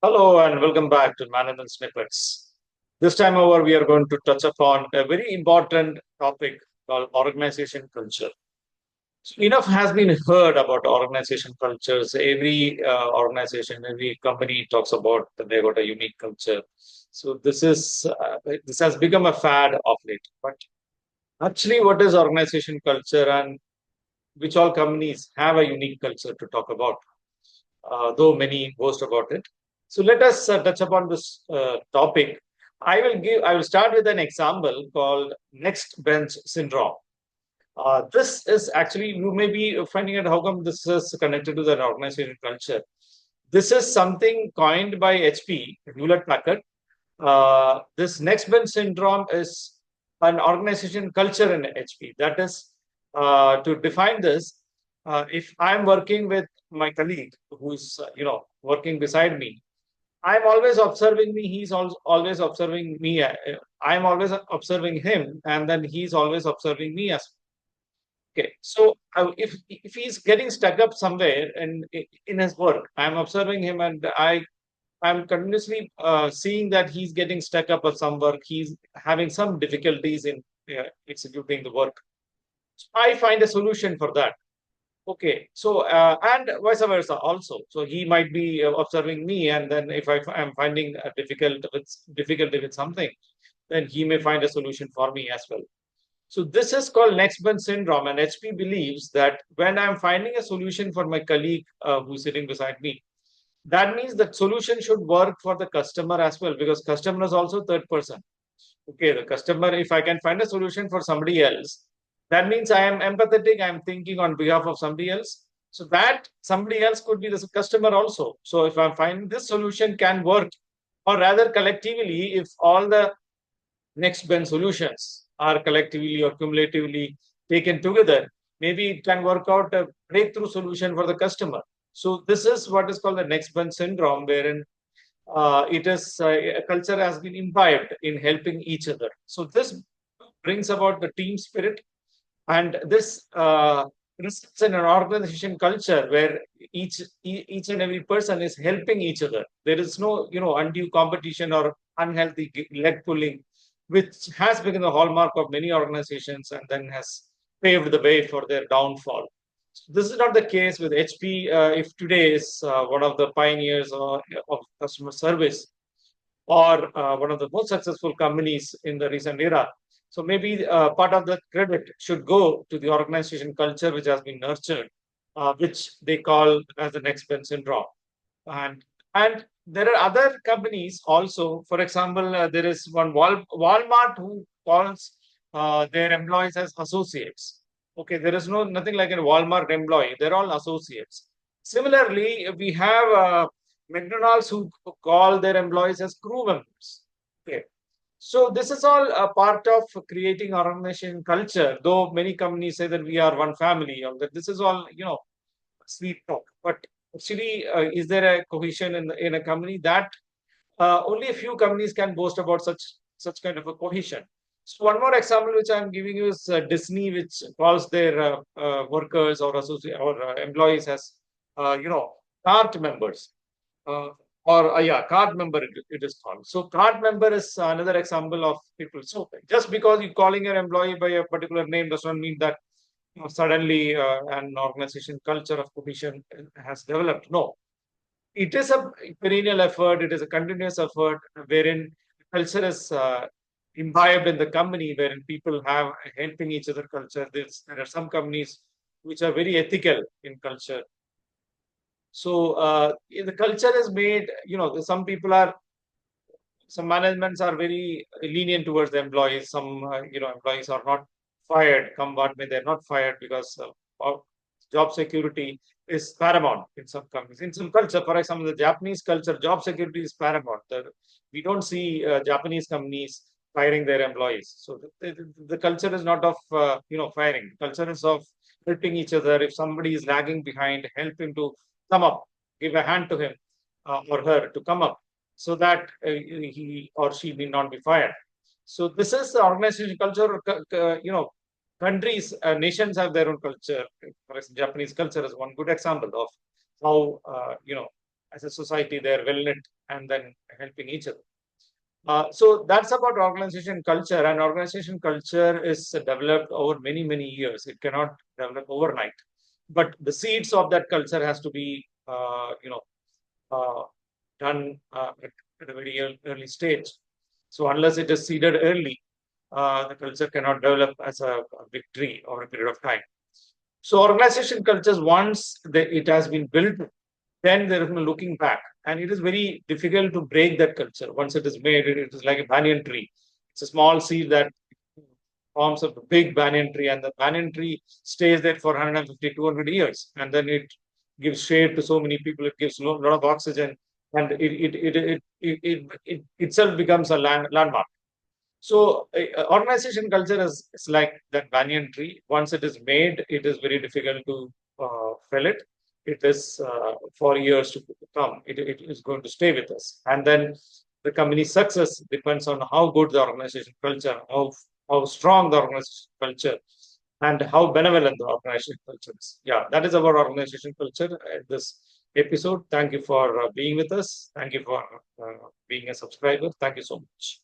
Hello and welcome back to Management Snippets. This time over, we are going to touch upon a very important topic called organization culture. So enough has been heard about organization cultures. Every organization, every company talks about that they got a unique culture. So this has become a fad of late. But actually, what is organization culture, and which all companies have a unique culture to talk about? Though many boast about it. So let us touch upon this topic. I will start with an example called next bench syndrome. This is actually, you may be finding out how come this is connected to the organization culture. This is something coined by HP, Hewlett Packard. This next bench syndrome is an organization culture in HP. That is, to define this, if I'm working with my colleague who's working beside me, I'm always observing me. He's always observing me. I'm always observing him, and then he's always observing me as okay. So if he's getting stuck up somewhere in his work, I'm observing him, and I'm continuously seeing that he's getting stuck up at some work. He's having some difficulties in executing the work. So I find a solution for that. Okay, so and vice versa also. So he might be observing me, and then if am finding a difficulty with something, then he may find a solution for me as well. So this is called next bench syndrome, and HP believes that when I'm finding a solution for my colleague who's sitting beside me, that means that solution should work for the customer as well, because customer is also third person. Okay, the customer, if I can find a solution for somebody else, that means I am empathetic, I am thinking on behalf of somebody else. So that somebody else could be the customer also. So if I'm finding this solution can work, or rather collectively, if all the next bench solutions are collectively or cumulatively taken together, maybe it can work out a breakthrough solution for the customer. So this is what is called the next bench syndrome, wherein it is a culture has been imbibed in helping each other. So this brings about the team spirit, and this results in an organization culture where each and every person is helping each other. There is no undue competition or unhealthy leg pulling, which has become the hallmark of many organizations and then has paved the way for their downfall. This is not the case with HP. If today is one of the pioneers of customer service, or one of the most successful companies in the recent era. So maybe part of the credit should go to the organization culture which has been nurtured, which they call as the next bench syndrome. And there are other companies also. For example, there is one Walmart who calls their employees as associates. Okay, there is nothing like a Walmart employee. They're all associates. Similarly, we have McDonald's who call their employees as crew members. Okay. So this is all a part of creating organization culture, though many companies say that we are one family, or that this is all, sweet talk. But actually, is there a cohesion in a company? That only a few companies can boast about such kind of a cohesion. So one more example which I'm giving you is Disney, which calls their workers or associate or employees as cart members. Uh, or yeah, card member it is called. So card member is another example of people. So just because you're calling your employee by a particular name does not mean that suddenly an organization culture of cohesion has developed. No, it is a perennial effort. It is a continuous effort wherein culture is imbibed in the company, wherein people have helping each other culture. There are some companies which are very ethical in culture. So the culture is made, some people are, some managements are very lenient towards the employees. Some, employees are not fired, come what may, they're not fired because of job security is paramount in some companies. In some culture, for example, the Japanese culture, job security is paramount. We don't see Japanese companies firing their employees. So the culture is not of, firing. Culture is of helping each other. If somebody is lagging behind, help him to come up, give a hand to him or her to come up so that he or she may not be fired. So this is the organization culture. Countries, nations have their own culture. For example, Japanese culture is one good example of how as a society they are well knit. and then helping each other. So that's about organization culture, and organization culture is developed over many, many years. It cannot develop overnight, but the seeds of that culture has to be, uh, done at a very early stage. So unless it is seeded early, the culture cannot develop as a big tree over a period of time. So organization cultures, once it has been built, then there is no looking back. And it is very difficult to break that culture. Once it is made, it is like a banyan tree. It's a small seed that forms a big banyan tree, and the banyan tree stays there for 150, 200 years. And then it gives shade to so many people, it gives a lot of oxygen, and it itself becomes a landmark. So organization culture is like that banyan tree. Once it is made, it is very difficult to fell it. It is for years to come. It is going to stay with us. And then the company's success depends on how good the organization culture, how strong the organization culture, and how benevolent the organization culture is. Yeah, that is our organization culture at this episode. Thank you for being with us. Thank you for being a subscriber. Thank you so much.